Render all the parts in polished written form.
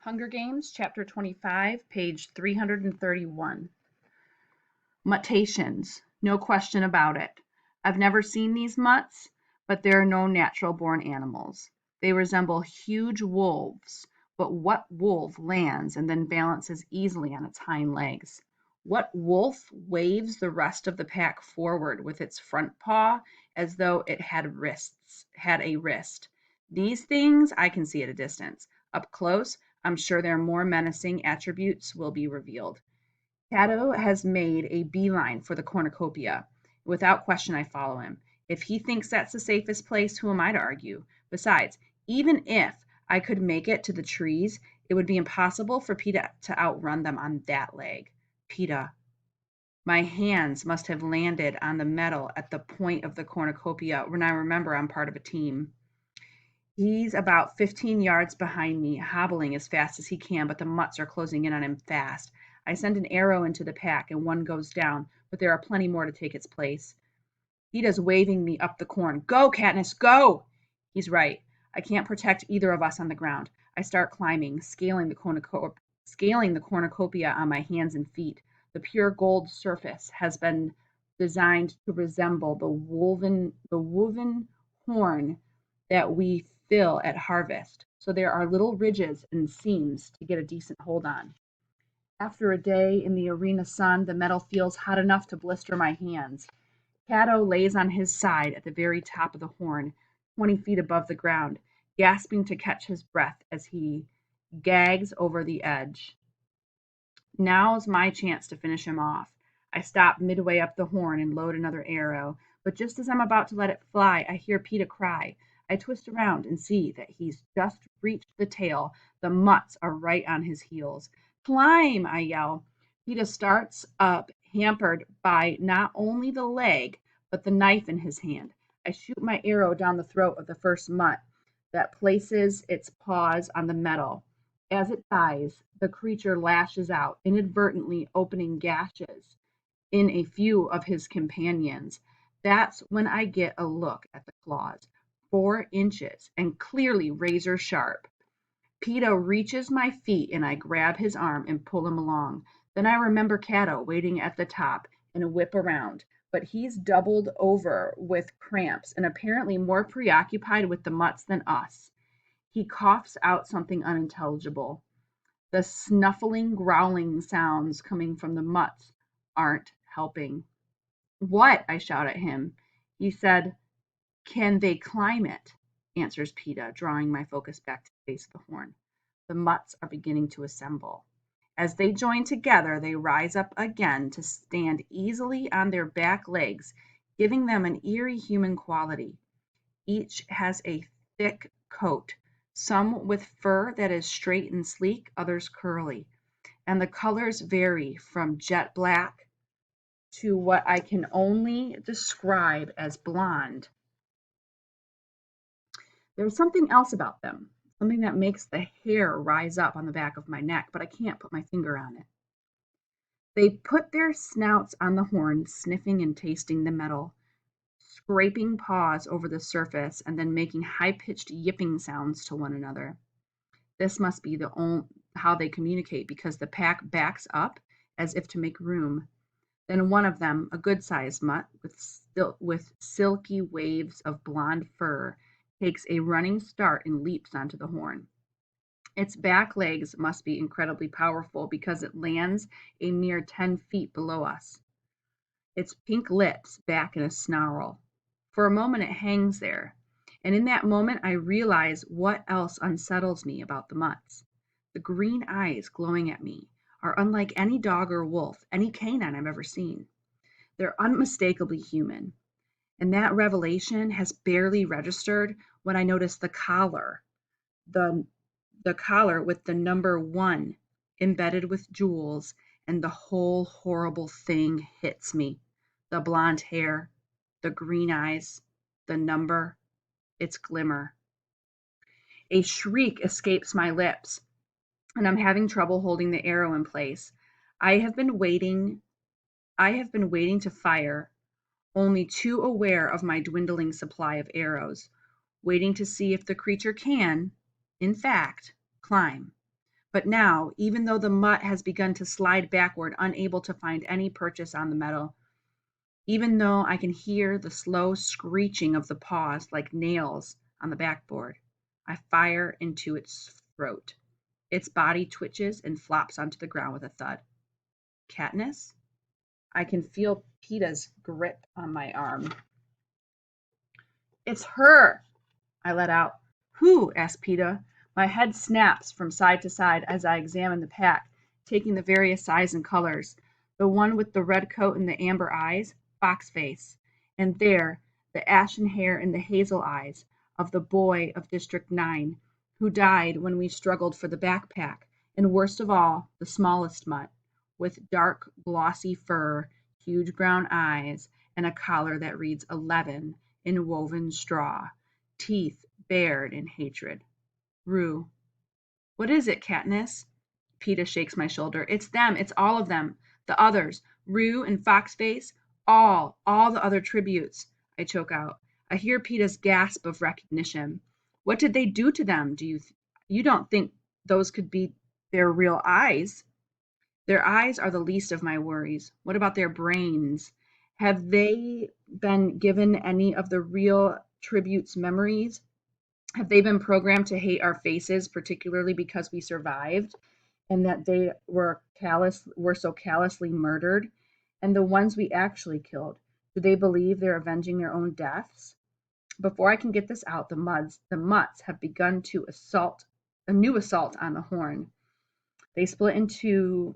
Hunger Games, Chapter 25, page 331. Mutations, no question about it. I've never seen these mutts, but they're no natural-born animals. They resemble huge wolves, but what wolf lands and then balances easily on its hind legs? What wolf waves the rest of the pack forward with its front paw as though it had a wrist? These things I can see at a distance. Up close, I'm sure their more menacing attributes will be revealed. Cato has made a beeline for the cornucopia. Without question, I follow him. If he thinks that's the safest place, who am I to argue? Besides, even if I could make it to the trees, it would be impossible for PETA to outrun them on that leg. PETA. My hands must have landed on the metal at the point of the cornucopia when I remember I'm part of a team. He's about 15 yards behind me, hobbling as fast as he can, but the mutts are closing in on him fast. I send an arrow into the pack, and one goes down, but there are plenty more to take its place. PETA's waving me up the corn. Go, Katniss, go! He's right. I can't protect either of us on the ground. I start climbing, scaling the cornucopia on my hands and feet. The pure gold surface has been designed to resemble the woven horn that we fill at harvest, so there are little ridges and seams to get a decent hold on. After a day in the arena sun, the metal feels hot enough to blister my hands. Cato lays on his side at the very top of the horn, 20 feet above the ground, gasping to catch his breath as he gags over the edge. Now's my chance to finish him off. I stop midway up the horn and load another arrow, but just as I'm about to let it fly, I hear PETA cry. I twist around and see that he's just reached the tail. The mutts are right on his heels. Climb, I yell. PETA starts up, hampered by not only the leg, but the knife in his hand. I shoot my arrow down the throat of the first mutt that places its paws on the metal. As it dies, the creature lashes out, inadvertently opening gashes in a few of his companions. That's when I get a look at the claws. 4 inches and clearly razor sharp. PETA reaches my feet and I grab his arm and pull him along. Then I remember Cato waiting at the top and whip around, but he's doubled over with cramps and apparently more preoccupied with the mutts than us. He coughs out something unintelligible. The snuffling, growling sounds coming from the mutts aren't helping. What? I shout at him. He said, can they climb it? Answers PETA, drawing my focus back to the base of the horn. The mutts are beginning to assemble. As they join together, they rise up again to stand easily on their back legs, giving them an eerie human quality. Each has a thick coat, some with fur that is straight and sleek, others curly, and the colors vary from jet black to what I can only describe as blonde. There's something else about them, something that makes the hair rise up on the back of my neck, but I can't put my finger on it. They put their snouts on the horn, sniffing and tasting the metal, scraping paws over the surface, and then making high-pitched yipping sounds to one another. This must be how they communicate, because the pack backs up as if to make room. Then one of them, a good-sized mutt with silky waves of blonde fur, takes a running start and leaps onto the horn. Its back legs must be incredibly powerful because it lands a mere 10 feet below us. Its pink lips back in a snarl. For a moment it hangs there, and in that moment I realize what else unsettles me about the mutts. The green eyes glowing at me are unlike any dog or wolf, any canine I've ever seen. They're unmistakably human. And that revelation has barely registered when I notice the collar with the number 1 embedded with jewels, and the whole horrible thing hits me. The blonde hair, the green eyes, the number, its glimmer. A shriek escapes my lips, and I'm having trouble holding the arrow in place. I have been waiting to fire, only too aware of my dwindling supply of arrows, waiting to see if the creature can, in fact, climb. But now, even though the mutt has begun to slide backward, unable to find any purchase on the metal, even though I can hear the slow screeching of the paws like nails on the backboard, I fire into its throat. Its body twitches and flops onto the ground with a thud. Katniss? I can feel Peeta's grip on my arm. It's her, I let out. Who? Asked Peeta. My head snaps from side to side as I examine the pack, taking the various sizes and colors. The one with the red coat and the amber eyes, Foxface. And there, the ashen hair and the hazel eyes of the boy of District 9, who died when we struggled for the backpack. And worst of all, the smallest mutt, with dark, glossy fur, huge brown eyes, and a collar that reads 11 in woven straw, teeth bared in hatred. Rue. What is it, Katniss? Peeta shakes my shoulder. It's them. It's all of them. The others. Rue and Foxface. All the other tributes. I choke out. I hear Peeta's gasp of recognition. What did they do to them? You don't think those could be their real eyes? Their eyes are the least of my worries. What about their brains? Have they been given any of the real tributes' memories? Have they been programmed to hate our faces, particularly because we survived and that they were so callously murdered? And the ones we actually killed, do they believe they're avenging their own deaths? Before I can get this out, the mutts have begun to assault a new assault on the Horn. They split into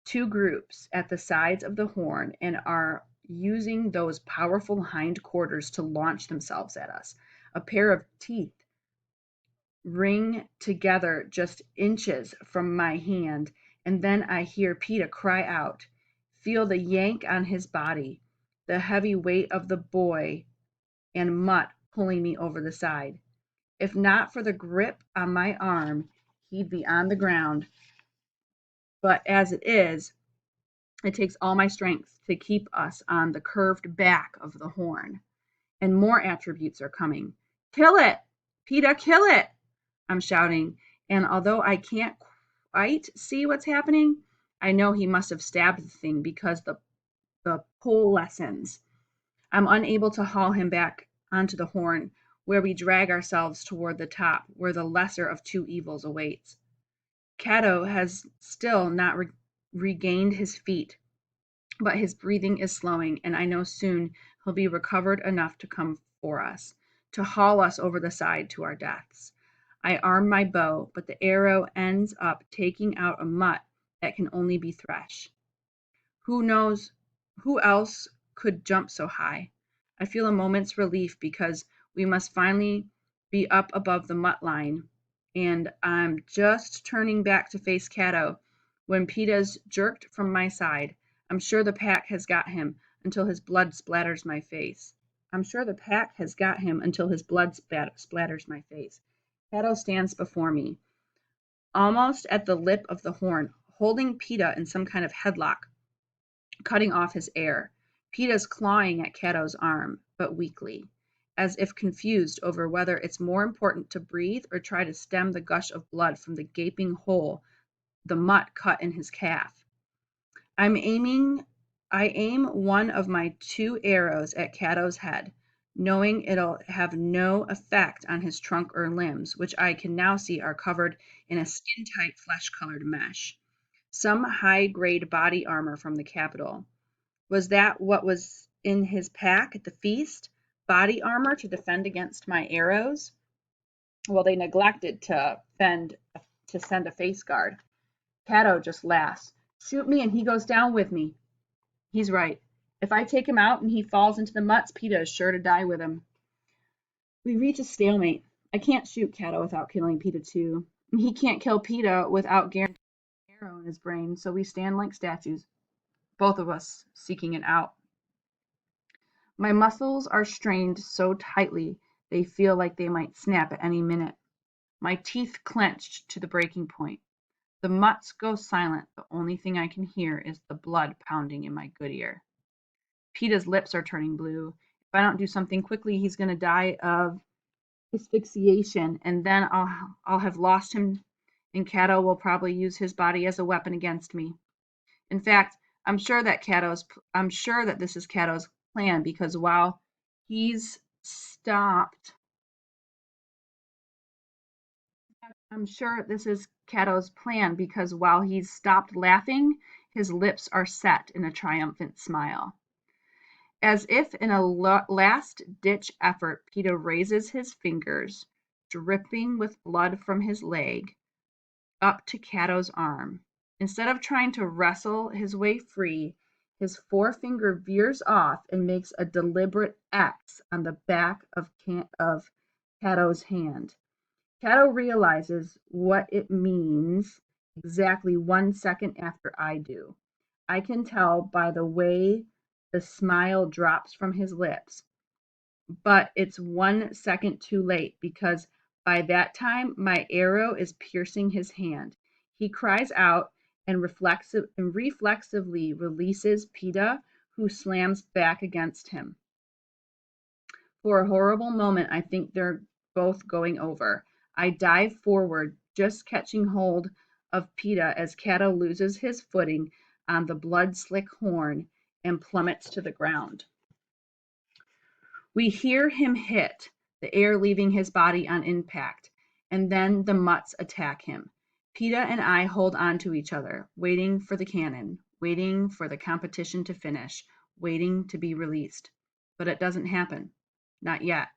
two groups at the sides of the Horn and are using those powerful hindquarters to launch themselves at us. A pair of teeth ring together just inches from my hand, and then I hear Peeta cry out, feel the yank on his body, the heavy weight of the boy and mutt pulling me over the side. If not for the grip on my arm, he'd be on the ground. But as it is, it takes all my strength to keep us on the curved back of the Horn. And more attributes are coming. Kill it! Peeta, kill it! I'm shouting, and although I can't quite see what's happening, I know he must have stabbed the thing because the pull lessens. I'm unable to haul him back onto the Horn, where we drag ourselves toward the top, where the lesser of two evils awaits. Cato has still not regained his feet, but his breathing is slowing, and I know soon he'll be recovered enough to come for us, to haul us over the side to our deaths. I arm my bow, but the arrow ends up taking out a mutt that can only be Thresh. Who knows who else could jump so high? I feel a moment's relief because we must finally be up above the mutt line, and I'm just turning back to face Cato when Peeta's jerked from my side. I'm sure the pack has got him until his blood splatters my face. Cato stands before me, almost at the lip of the Horn, holding Peeta in some kind of headlock, cutting off his air. Peeta's clawing at Cato's arm, but weakly, as if confused over whether it's more important to breathe or try to stem the gush of blood from the gaping hole the mutt cut in his calf. I aim one of my two arrows at Cato's head, knowing it'll have no effect on his trunk or limbs, which I can now see are covered in a skin-tight flesh-colored mesh. Some high-grade body armor from the Capitol. Was that what was in his pack at the feast? Body armor to defend against my arrows? Well, they neglected to send a face guard. Cato just laughs. Shoot me and he goes down with me. He's right. If I take him out and he falls into the mutts, Peeta is sure to die with him. We reach a stalemate. I can't shoot Cato without killing Peeta too. And he can't kill Peeta without guaranteeing an arrow in his brain, so we stand like statues, both of us seeking it out. My muscles are strained so tightly they feel like they might snap at any minute. My teeth clenched to the breaking point. The mutts go silent. The only thing I can hear is the blood pounding in my good ear. Peeta's lips are turning blue. If I don't do something quickly, he's going to die of asphyxiation, and then I'll have lost him and Cato will probably use his body as a weapon against me. In fact, I'm sure that this is Cato's plan because while he's stopped, I'm sure this is Cato's plan because while he's stopped laughing, his lips are set in a triumphant smile. As if in a last-ditch effort, Peter raises his fingers, dripping with blood from his leg, up to Cato's arm. Instead of trying to wrestle his way free, his forefinger veers off and makes a deliberate X on the back of Cato's hand. Cato realizes what it means exactly 1 second after I do. I can tell by the way the smile drops from his lips, but it's 1 second too late because by that time my arrow is piercing his hand. He cries out and reflexively releases Peta, who slams back against him. For a horrible moment, I think they're both going over. I dive forward, just catching hold of Peta as Cato loses his footing on the blood-slick horn and plummets to the ground. We hear him hit, the air leaving his body on impact, and then the mutts attack him. Peta and I hold on to each other, waiting for the cannon, waiting for the competition to finish, waiting to be released. But it doesn't happen. Not yet.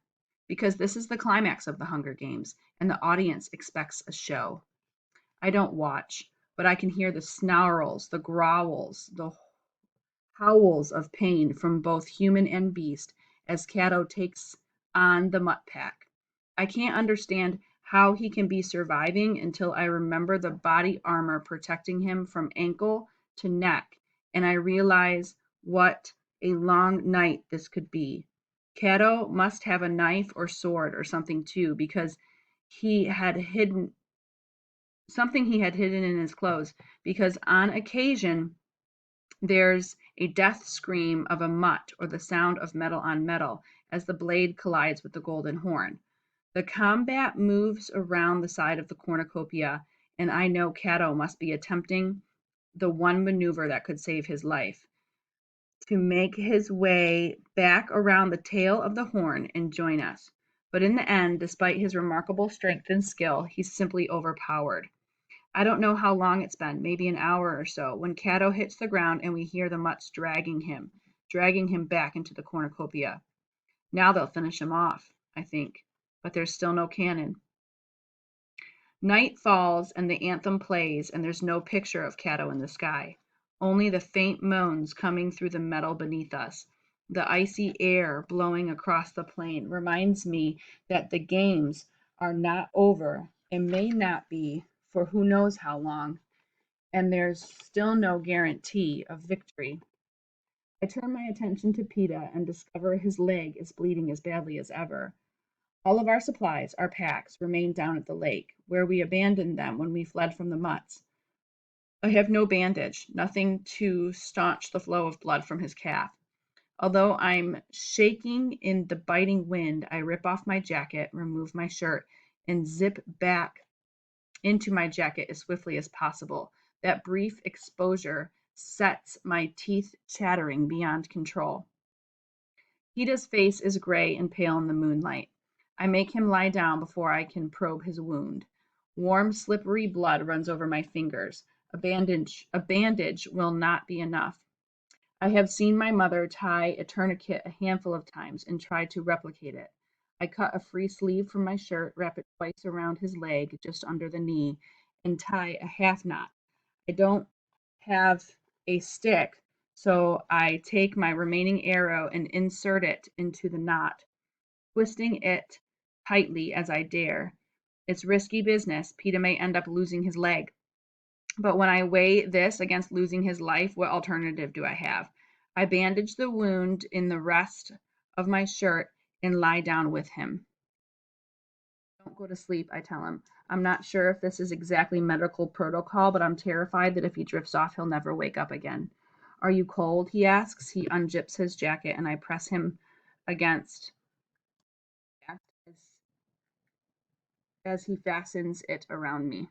Because this is the climax of the Hunger Games, and the audience expects a show. I don't watch, but I can hear the snarls, the growls, the howls of pain from both human and beast as Cato takes on the mutt pack. I can't understand how he can be surviving until I remember the body armor protecting him from ankle to neck, and I realize what a long night this could be. Cato must have a knife or sword or something too, because he had hidden in his clothes, because on occasion there's a death scream of a mutt or the sound of metal on metal as the blade collides with the golden horn. The combat moves around the side of the cornucopia, and I know Cato must be attempting the one maneuver that could save his life, to make his way back around the tail of the horn and join us. But in the end, despite his remarkable strength and skill, he's simply overpowered. I don't know how long it's been, maybe an hour or so, when Cato hits the ground and we hear the mutts dragging him back into the cornucopia. Now they'll finish him off, I think, but there's still no cannon. Night falls and the anthem plays, and there's no picture of Cato in the sky. Only the faint moans coming through the metal beneath us. The icy air blowing across the plain reminds me that the games are not over and may not be for who knows how long, and there's still no guarantee of victory. I turn my attention to Peta and discover his leg is bleeding as badly as ever. All of our supplies, our packs, remain down at the lake, where we abandoned them when we fled from the mutts. I have no bandage, nothing to staunch the flow of blood from his calf. Although I'm shaking in the biting wind, I rip off my jacket, remove my shirt, and zip back into my jacket as swiftly as possible. That brief exposure sets my teeth chattering beyond control. Peta's face is gray and pale in the moonlight. I make him lie down before I can probe his wound. Warm, slippery blood runs over my fingers. A bandage will not be enough. I have seen my mother tie a tourniquet a handful of times and try to replicate it. I cut a free sleeve from my shirt, wrap it twice around his leg, just under the knee, and tie a half knot. I don't have a stick, so I take my remaining arrow and insert it into the knot, twisting it tightly as I dare. It's risky business. Peta may end up losing his leg. But when I weigh this against losing his life, what alternative do I have? I bandage the wound in the rest of my shirt and lie down with him. Don't go to sleep, I tell him. I'm not sure if this is exactly medical protocol, but I'm terrified that if he drifts off, he'll never wake up again. Are you cold? He asks. He unzips his jacket, and I press him against as he fastens it around me.